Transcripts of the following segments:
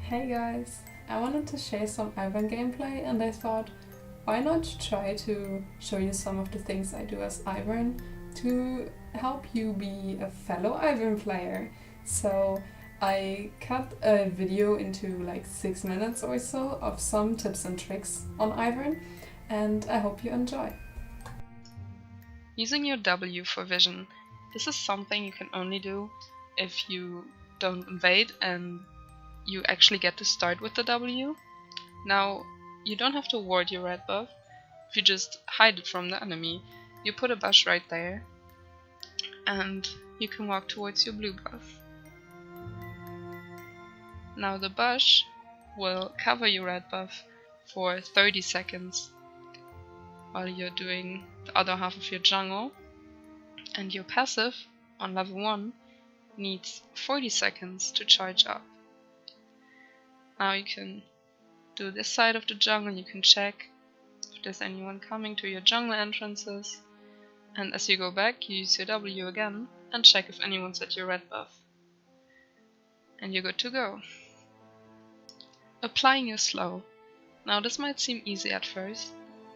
Hey guys, I wanted to share some Ivern gameplay and I thought, why not try to show you some of the things I do as Ivern to help you be a fellow Ivern player. So I cut a video into like 6 minutes or so of some tips and tricks on Ivern and I hope you enjoy. Using your W for vision. This is something you can only do if you don't invade and you actually get to start with the W. Now, you don't have to ward your red buff. If you just hide it from the enemy, you put a bush right there and you can walk towards your blue buff. Now the bush will cover your red buff for 30 seconds while you're doing the other half of your jungle, and your passive on level 1 needs 40 seconds to charge up. Now you can do this side of the jungle, you can check if there's anyone coming to your jungle entrances, and as you go back you use your W again and check if anyone's at your red buff. And you're good to go. Applying your slow. Now this might seem easy at first,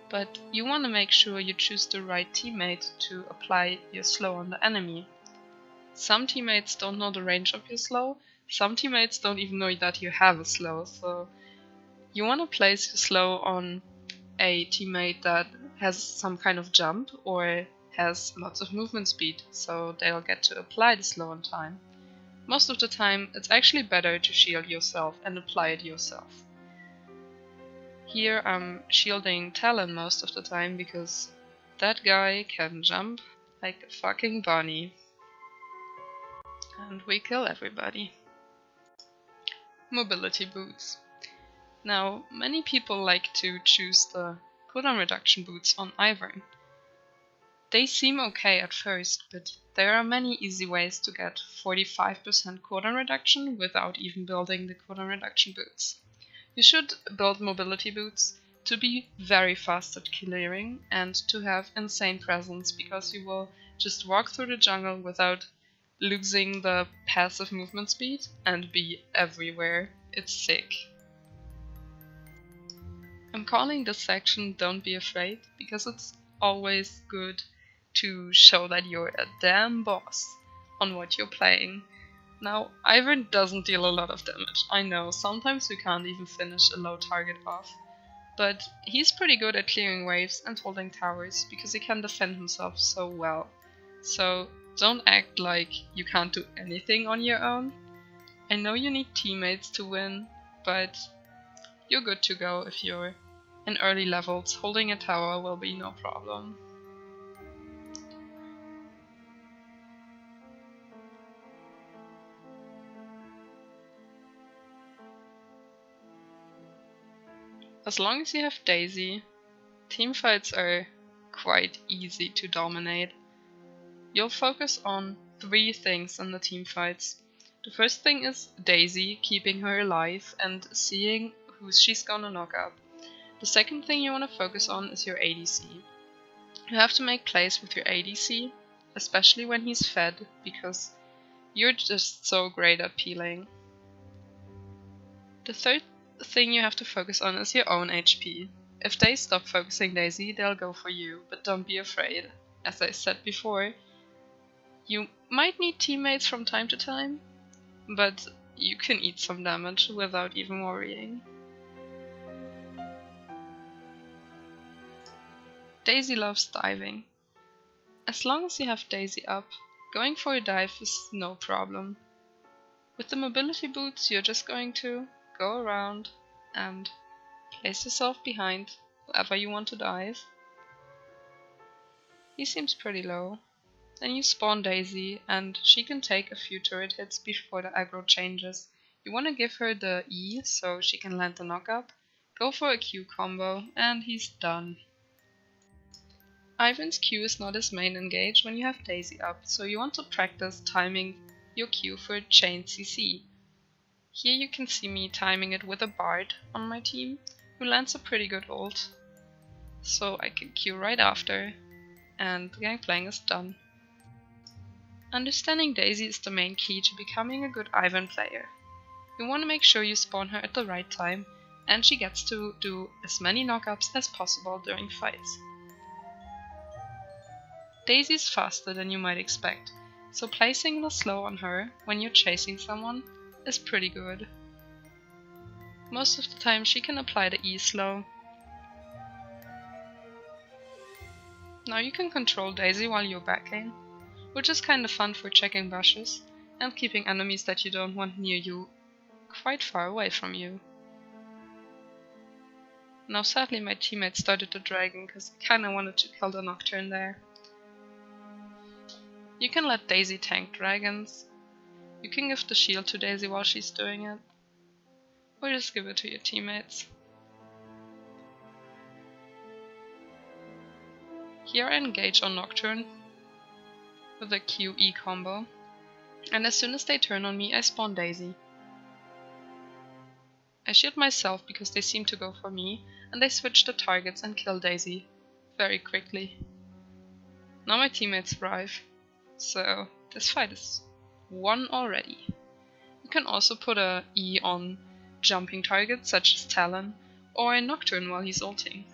but you want to make sure you choose the right teammate to apply your slow on the enemy. Some teammates don't know the range of your slow, some teammates don't even know that you have a slow, so you want to place your slow on a teammate that has some kind of jump or has lots of movement speed, so they'll get to apply the slow on time. Most of the time it's actually better to shield yourself and apply it yourself. Here I'm shielding Talon most of the time because that guy can jump like a fucking bunny. And we kill everybody. Mobility boots. Now, many people like to choose the cooldown reduction boots on Ivern. They seem okay at first, but there are many easy ways to get 45% cooldown reduction without even building the cooldown reduction boots. You should build mobility boots to be very fast at clearing and to have insane presence, because you will just walk through the jungle without losing the passive movement speed and be everywhere. It's sick. I'm calling this section Don't Be Afraid because it's always good to show that you're a damn boss on what you're playing. Now, Ivern doesn't deal a lot of damage, I know, sometimes we can't even finish a low target off, but he's pretty good at clearing waves and holding towers because he can defend himself so well. So don't act like you can't do anything on your own. I know you need teammates to win, but you're good to go if you're in early levels. Holding a tower will be no problem. As long as you have Daisy, teamfights are quite easy to dominate. You'll focus on 3 things in the teamfights. The first thing is Daisy, keeping her alive and seeing who she's gonna knock up. The second thing you want to focus on is your ADC. You have to make plays with your ADC, especially when he's fed, because you're just so great at peeling. The third thing you have to focus on is your own HP. If they stop focusing Daisy, they'll go for you, but don't be afraid. As I said before, you might need teammates from time to time, but you can eat some damage without even worrying. Daisy loves diving. As long as you have Daisy up, going for a dive is no problem. With the mobility boots, you're just going to go around and place yourself behind whoever you want to dive. He seems pretty low. Then you spawn Daisy and she can take a few turret hits before the aggro changes. You want to give her the E so she can land the knockup, go for a Q combo, and he's done. Ivern's Q is not his main engage when you have Daisy up, so you want to practice timing your Q for chain CC. Here you can see me timing it with a Bard on my team, who lands a pretty good ult. So I can Q right after, and the gangplank is done. Understanding Daisy is the main key to becoming a good Ivern player. You want to make sure you spawn her at the right time, and she gets to do as many knockups as possible during fights. Daisy's faster than you might expect, so placing the slow on her when you're chasing someone is pretty good. Most of the time she can apply the E slow. Now you can control Daisy while you're backing, which is kinda fun for checking bushes and keeping enemies that you don't want near you quite far away from you. Now sadly my teammate started the dragon because I kinda wanted to kill the Nocturne there. You can let Daisy tank dragons, you can give the shield to Daisy while she's doing it, or just give it to your teammates. Here I engage on Nocturne with a QE combo, and as soon as they turn on me I spawn Daisy. I shield myself because they seem to go for me, and they switch the targets and kill Daisy very quickly. Now my teammates arrive, so this fight is won already. You can also put a E on jumping targets such as Talon, or a Nocturne while he's ulting.